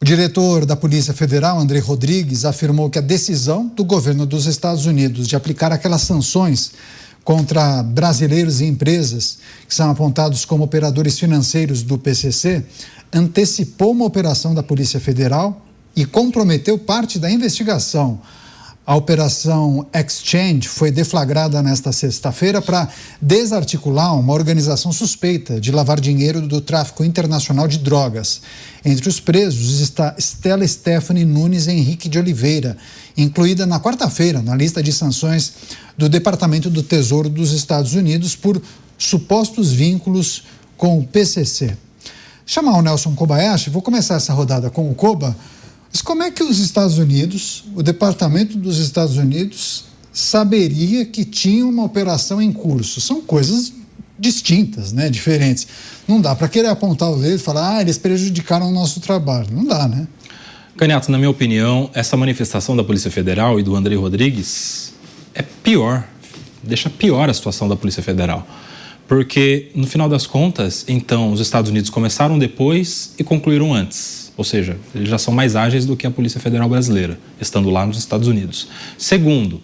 O diretor da Polícia Federal, André Rodrigues, afirmou que a decisão do governo dos Estados Unidos de aplicar aquelas sanções contra brasileiros e empresas que são apontados como operadores financeiros do PCC antecipou uma operação da Polícia Federal e comprometeu parte da investigação. A Operação Exchange foi deflagrada nesta sexta-feira para desarticular uma organização suspeita de lavar dinheiro do tráfico internacional de drogas. Entre os presos está Stella Stephanie Nunes Henrique de Oliveira, incluída na quarta-feira na lista de sanções do Departamento do Tesouro dos Estados Unidos por supostos vínculos com o PCC. Chamar o Nelson Kobayashi, vou começar essa rodada com o Koba. Mas como é que os Estados Unidos, o Departamento dos Estados Unidos, saberia que tinha uma operação em curso? São coisas distintas, né? Diferentes. Não dá para querer apontar o dedo e falar, eles prejudicaram o nosso trabalho. Não dá, né? Canhato, na minha opinião, essa manifestação da Polícia Federal e do André Rodrigues é pior, deixa pior a situação da Polícia Federal. Porque, no final das contas, então, os Estados Unidos começaram depois e concluíram antes. Ou seja, eles já são mais ágeis do que a Polícia Federal brasileira, estando lá nos Estados Unidos. Segundo,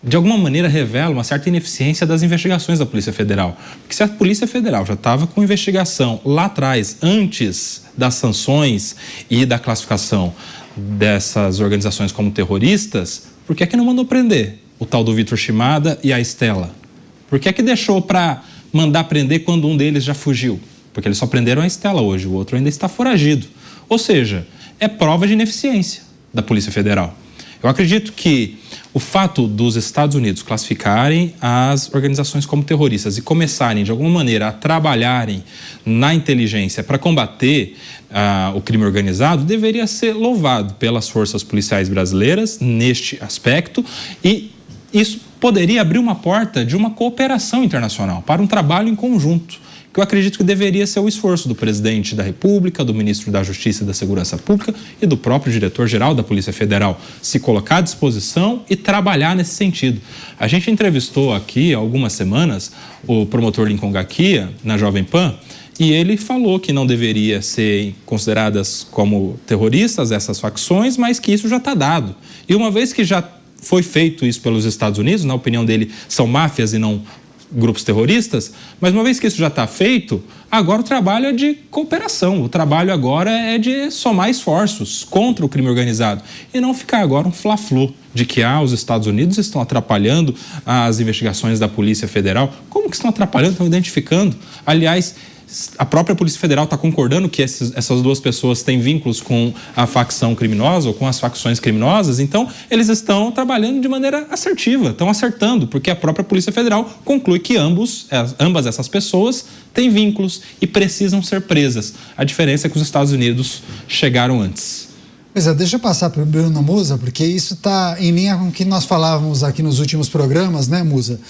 de alguma maneira revela uma certa ineficiência das investigações da Polícia Federal. Porque se a Polícia Federal já estava com investigação lá atrás, antes das sanções e da classificação dessas organizações como terroristas, por que é que não mandou prender o tal do Vitor Shimada e a Stella? Por que é que deixou para mandar prender quando um deles já fugiu? Porque eles só prenderam a Stella hoje, o outro ainda está foragido. Ou seja, é prova de ineficiência da Polícia Federal. Eu acredito que o fato dos Estados Unidos classificarem as organizações como terroristas e começarem, de alguma maneira, a trabalharem na inteligência para combater o crime organizado deveria ser louvado pelas forças policiais brasileiras neste aspecto, e isso poderia abrir uma porta de uma cooperação internacional para um trabalho em conjunto, que eu acredito que deveria ser o esforço do presidente da República, do ministro da Justiça e da Segurança Pública e do próprio diretor-geral da Polícia Federal, se colocar à disposição e trabalhar nesse sentido. A gente entrevistou aqui há algumas semanas o promotor Lincoln Gakia, na Jovem Pan, e ele falou que não deveria ser consideradas como terroristas essas facções, mas que isso já está dado. E uma vez que já foi feito isso pelos Estados Unidos, na opinião dele, são máfias e não grupos terroristas, mas uma vez que isso já está feito, agora o trabalho é de cooperação, o trabalho agora é de somar esforços contra o crime organizado e não ficar agora um fla-flu de que os Estados Unidos estão atrapalhando as investigações da Polícia Federal. Como que estão atrapalhando? Estão identificando. Aliás, a própria Polícia Federal está concordando que essas duas pessoas têm vínculos com a facção criminosa ou com as facções criminosas, então eles estão trabalhando de maneira assertiva, estão acertando, porque a própria Polícia Federal conclui que ambas essas pessoas têm vínculos e precisam ser presas. A diferença é que os Estados Unidos chegaram antes. Pois é, deixa eu passar para o Bruno Musa, porque isso está em linha com o que nós falávamos aqui nos últimos programas, né, Musa?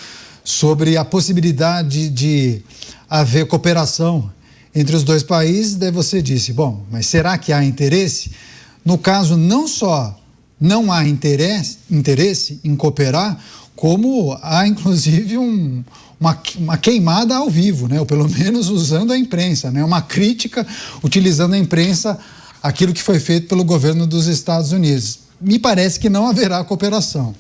Sobre a possibilidade de haver cooperação entre os dois países. Daí você disse, bom, mas será que há interesse? No caso, não só não há interesse em cooperar, como há inclusive uma queimada ao vivo, né? Ou pelo menos usando a imprensa, né? Uma crítica utilizando a imprensa aquilo que foi feito pelo governo dos Estados Unidos. Me parece que não haverá cooperação.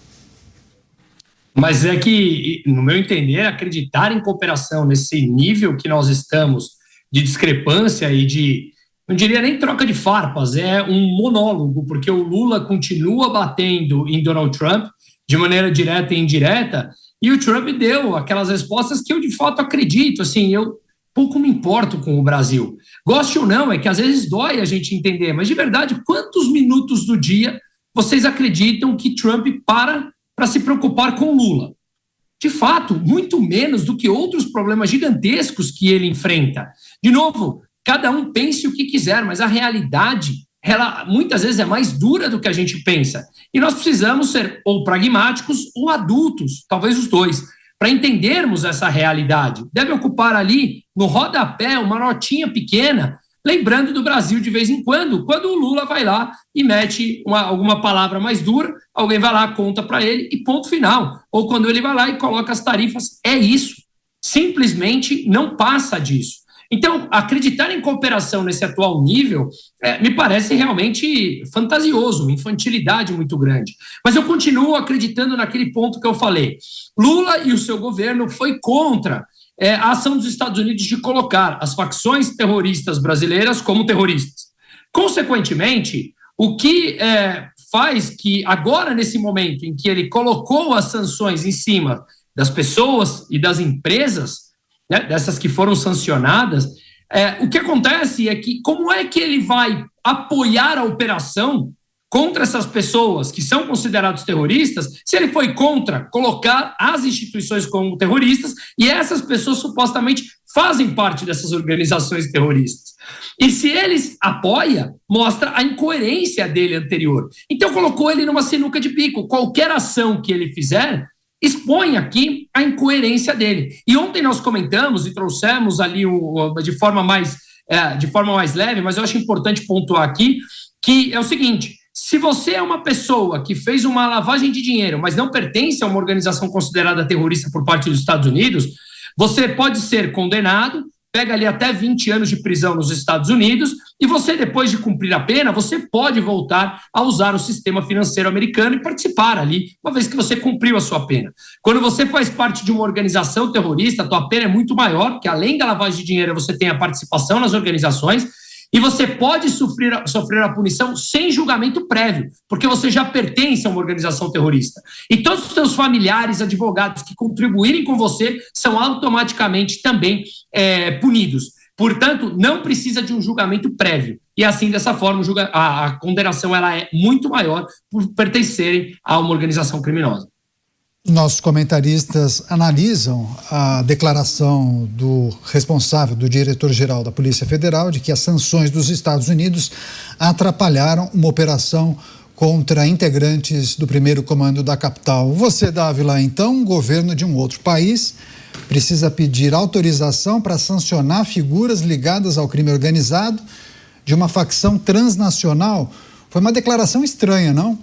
Mas é que, no meu entender, acreditar em cooperação nesse nível que nós estamos de discrepância e de, não diria nem troca de farpas, é um monólogo, porque o Lula continua batendo em Donald Trump de maneira direta e indireta, e o Trump deu aquelas respostas que eu de fato acredito, assim, eu pouco me importo com o Brasil. Goste ou não, é que às vezes dói a gente entender, mas de verdade, quantos minutos do dia vocês acreditam que Trump para se preocupar com Lula? De fato, muito menos do que outros problemas gigantescos que ele enfrenta. De novo, cada um pense o que quiser, mas a realidade, ela muitas vezes é mais dura do que a gente pensa. E nós precisamos ser ou pragmáticos ou adultos, talvez os dois, para entendermos essa realidade. Deve ocupar ali, no rodapé, uma notinha pequena, lembrando do Brasil de vez em quando o Lula vai lá e mete alguma palavra mais dura, alguém vai lá, conta para ele e ponto final. Ou quando ele vai lá e coloca as tarifas, é isso. Simplesmente não passa disso. Então, acreditar em cooperação nesse atual nível me parece realmente fantasioso, uma infantilidade muito grande. Mas eu continuo acreditando naquele ponto que eu falei. Lula e o seu governo foi contra a ação dos Estados Unidos de colocar as facções terroristas brasileiras como terroristas. Consequentemente, o que faz que agora, nesse momento em que ele colocou as sanções em cima das pessoas e das empresas, né, dessas que foram sancionadas, o que acontece é que como é que ele vai apoiar a operação contra essas pessoas que são considerados terroristas, se ele foi contra colocar as instituições como terroristas e essas pessoas supostamente fazem parte dessas organizações terroristas. E se eles apoia, mostra a incoerência dele anterior. Então colocou ele numa sinuca de bico. Qualquer ação que ele fizer expõe aqui a incoerência dele. E ontem nós comentamos e trouxemos ali de forma mais leve, mas eu acho importante pontuar aqui que é o seguinte: se você é uma pessoa que fez uma lavagem de dinheiro, mas não pertence a uma organização considerada terrorista por parte dos Estados Unidos, você pode ser condenado, pega ali até 20 anos de prisão nos Estados Unidos, e você, depois de cumprir a pena, você pode voltar a usar o sistema financeiro americano e participar ali, uma vez que você cumpriu a sua pena. Quando você faz parte de uma organização terrorista, a tua pena é muito maior, porque além da lavagem de dinheiro, você tem a participação nas organizações, e você pode sofrer a punição sem julgamento prévio, porque você já pertence a uma organização terrorista. E todos os seus familiares, advogados que contribuírem com você são automaticamente também punidos. Portanto, não precisa de um julgamento prévio. E assim, dessa forma, a condenação ela é muito maior por pertencerem a uma organização criminosa. Nossos comentaristas analisam a declaração do responsável, do diretor-geral da Polícia Federal, de que as sanções dos Estados Unidos atrapalharam uma operação contra integrantes do primeiro comando da capital. Você, Dávila, então, um governo de um outro país precisa pedir autorização para sancionar figuras ligadas ao crime organizado de uma facção transnacional? Foi uma declaração estranha, não?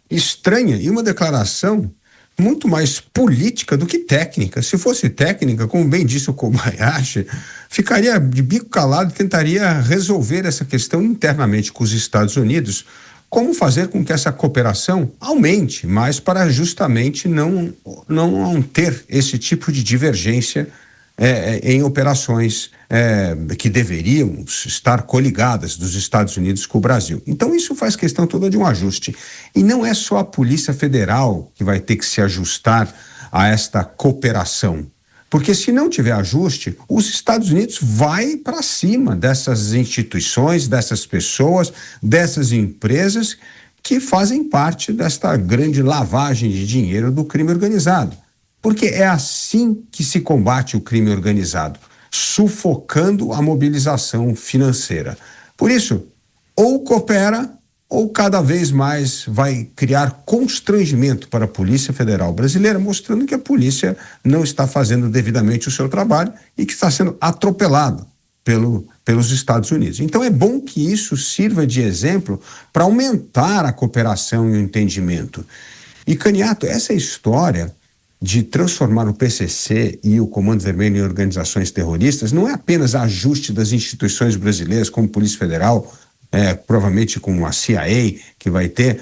Estranha e uma declaração muito mais política do que técnica. Se fosse técnica, como bem disse o Kobayashi, ficaria de bico calado e tentaria resolver essa questão internamente com os Estados Unidos, como fazer com que essa cooperação aumente, mas para justamente não ter esse tipo de divergência em operações que deveriam estar coligadas dos Estados Unidos com o Brasil. Então isso faz questão toda de um ajuste. E não é só a Polícia Federal que vai ter que se ajustar a esta cooperação. Porque se não tiver ajuste, os Estados Unidos vai para cima dessas instituições, dessas pessoas, dessas empresas que fazem parte desta grande lavagem de dinheiro do crime organizado. Porque é assim que se combate o crime organizado, sufocando a mobilização financeira. Por isso, ou coopera, ou cada vez mais vai criar constrangimento para a Polícia Federal brasileira, mostrando que a polícia não está fazendo devidamente o seu trabalho e que está sendo atropelada pelos Estados Unidos. Então é bom que isso sirva de exemplo para aumentar a cooperação e o entendimento. E, Caniato, essa história de transformar o PCC e o Comando Vermelho em organizações terroristas não é apenas ajuste das instituições brasileiras como Polícia Federal, provavelmente com a CIA que vai ter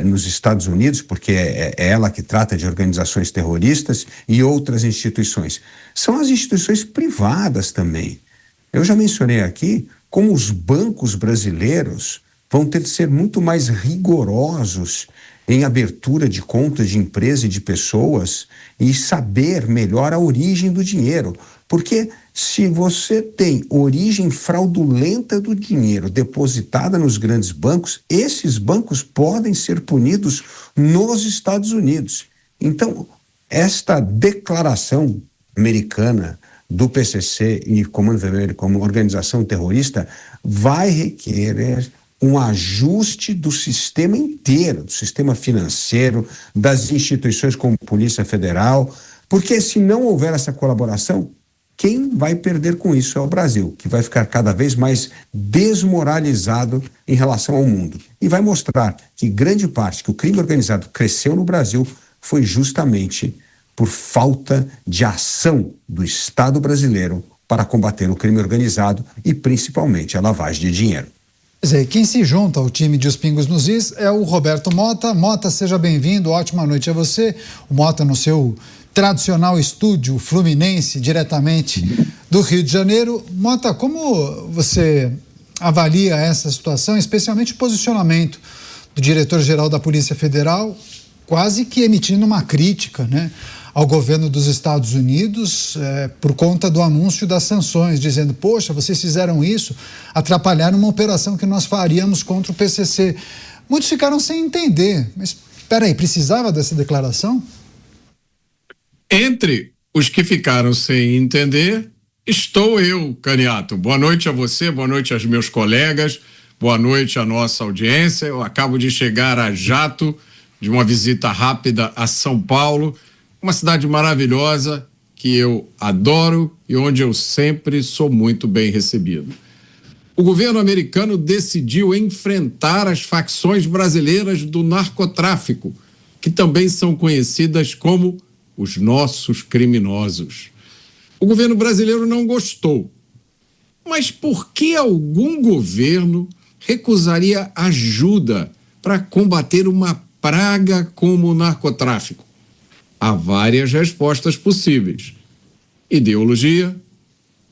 nos Estados Unidos, porque é ela que trata de organizações terroristas, e outras instituições. São as instituições privadas também. Eu já mencionei aqui como os bancos brasileiros vão ter de ser muito mais rigorosos em abertura de contas de empresa e de pessoas e saber melhor a origem do dinheiro. Porque se você tem origem fraudulenta do dinheiro depositada nos grandes bancos, esses bancos podem ser punidos nos Estados Unidos. Então, esta declaração americana do PCC e Comando Vermelho como organização terrorista vai requerer um ajuste do sistema inteiro, do sistema financeiro, das instituições como Polícia Federal, porque se não houver essa colaboração, quem vai perder com isso é o Brasil, que vai ficar cada vez mais desmoralizado em relação ao mundo. E vai mostrar que grande parte que o crime organizado cresceu no Brasil foi justamente por falta de ação do Estado brasileiro para combater o crime organizado e principalmente a lavagem de dinheiro. Quer dizer, quem se junta ao time de Os Pingos nos Is é o Roberto Mota. Mota, seja bem-vindo, ótima noite a você. O Mota no seu tradicional estúdio Fluminense, diretamente do Rio de Janeiro. Mota, como você avalia essa situação, especialmente o posicionamento do diretor-geral da Polícia Federal, quase que emitindo uma crítica, né, ao governo dos Estados Unidos por conta do anúncio das sanções, dizendo, poxa, vocês fizeram isso, atrapalharam uma operação que nós faríamos contra o PCC. Muitos ficaram sem entender, mas espera aí, precisava dessa declaração? Entre os que ficaram sem entender, estou eu, Caniato. Boa noite a você, boa noite aos meus colegas, boa noite à nossa audiência. Eu acabo de chegar a jato de uma visita rápida a São Paulo, uma cidade maravilhosa que eu adoro e onde eu sempre sou muito bem recebido. O governo americano decidiu enfrentar as facções brasileiras do narcotráfico, que também são conhecidas como os nossos criminosos. O governo brasileiro não gostou. Mas por que algum governo recusaria ajuda para combater uma praga como o narcotráfico? Há várias respostas possíveis: ideologia,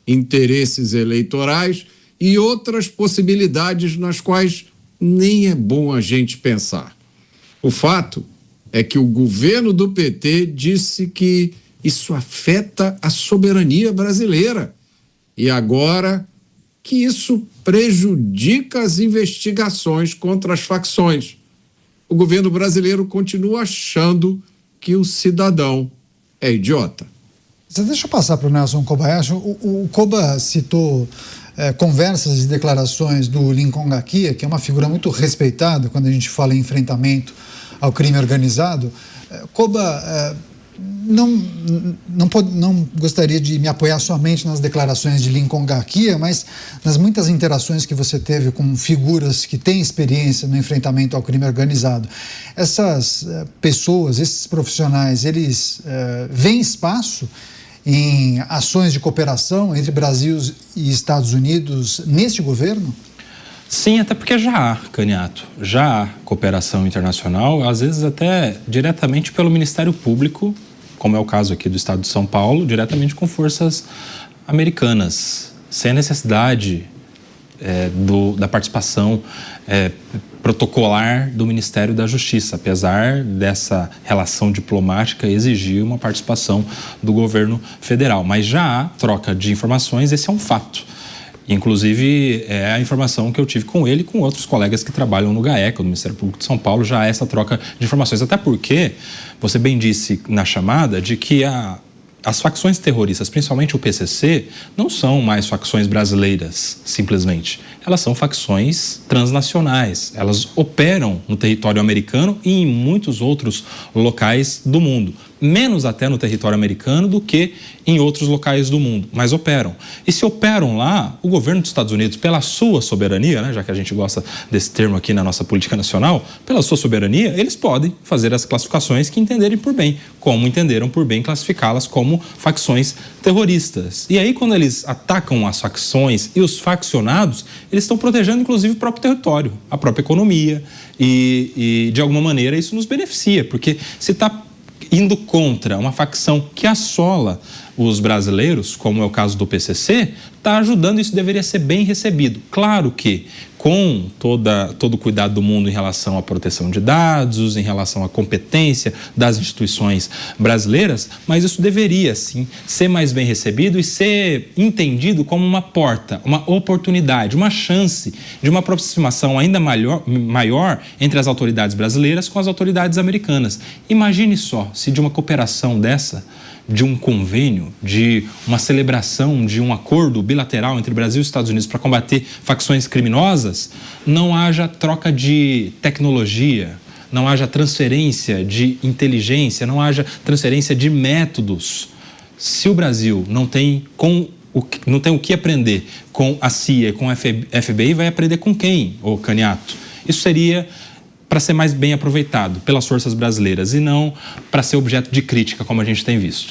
interesses eleitorais e outras possibilidades nas quais nem é bom a gente pensar. O fato é que o governo do PT disse que isso afeta a soberania brasileira e agora que isso prejudica as investigações contra as facções. O governo brasileiro continua achando que o cidadão é idiota. Deixa eu passar para o Nelson Kobayashi. O Koba citou conversas e declarações do Lincoln Garcia, que é uma figura muito respeitada quando a gente fala em enfrentamento ao crime organizado. Koba, não gostaria de me apoiar somente nas declarações de Lincoln Garcia, mas nas muitas interações que você teve com figuras que têm experiência no enfrentamento ao crime organizado. Essas pessoas, esses profissionais, eles veem espaço em ações de cooperação entre Brasil e Estados Unidos neste governo? Sim, até porque já há, Caniato, já há cooperação internacional, às vezes até diretamente pelo Ministério Público, como é o caso aqui do Estado de São Paulo, diretamente com forças americanas, sem a necessidade da participação protocolar do Ministério da Justiça, apesar dessa relação diplomática exigir uma participação do governo federal. Mas já há troca de informações, esse é um fato. Inclusive, é a informação que eu tive com ele e com outros colegas que trabalham no GAECO, no Ministério Público de São Paulo, já há essa troca de informações. Até porque, você bem disse na chamada, de que as facções terroristas, principalmente o PCC, não são mais facções brasileiras, simplesmente. Elas são facções transnacionais. Elas operam no território americano e em muitos outros locais do mundo. Menos até no território americano do que em outros locais do mundo, mas operam. E se operam lá, o governo dos Estados Unidos, pela sua soberania, né, já que a gente gosta desse termo aqui na nossa política nacional, pela sua soberania, eles podem fazer as classificações que entenderem por bem, como entenderam por bem classificá-las como facções terroristas. E aí, quando eles atacam as facções e os faccionados, eles estão protegendo, inclusive, o próprio território, a própria economia, e de alguma maneira isso nos beneficia, porque se está indo contra uma facção que assola os brasileiros, como é o caso do PCC, está ajudando, isso deveria ser bem recebido. Claro que com todo o cuidado do mundo em relação à proteção de dados, em relação à competência das instituições brasileiras, mas isso deveria, sim, ser mais bem recebido e ser entendido como uma porta, uma oportunidade, uma chance de uma aproximação ainda maior entre as autoridades brasileiras com as autoridades americanas. Imagine só se de uma cooperação dessa, de um convênio, de uma celebração de um acordo bilateral entre Brasil e Estados Unidos para combater facções criminosas, não haja troca de tecnologia, não haja transferência de inteligência, não haja transferência de métodos. Se o Brasil não tem o que aprender com a CIA e com a FBI, vai aprender com quem, ô Caniato? Isso seria para ser mais bem aproveitado pelas forças brasileiras e não para ser objeto de crítica, como a gente tem visto.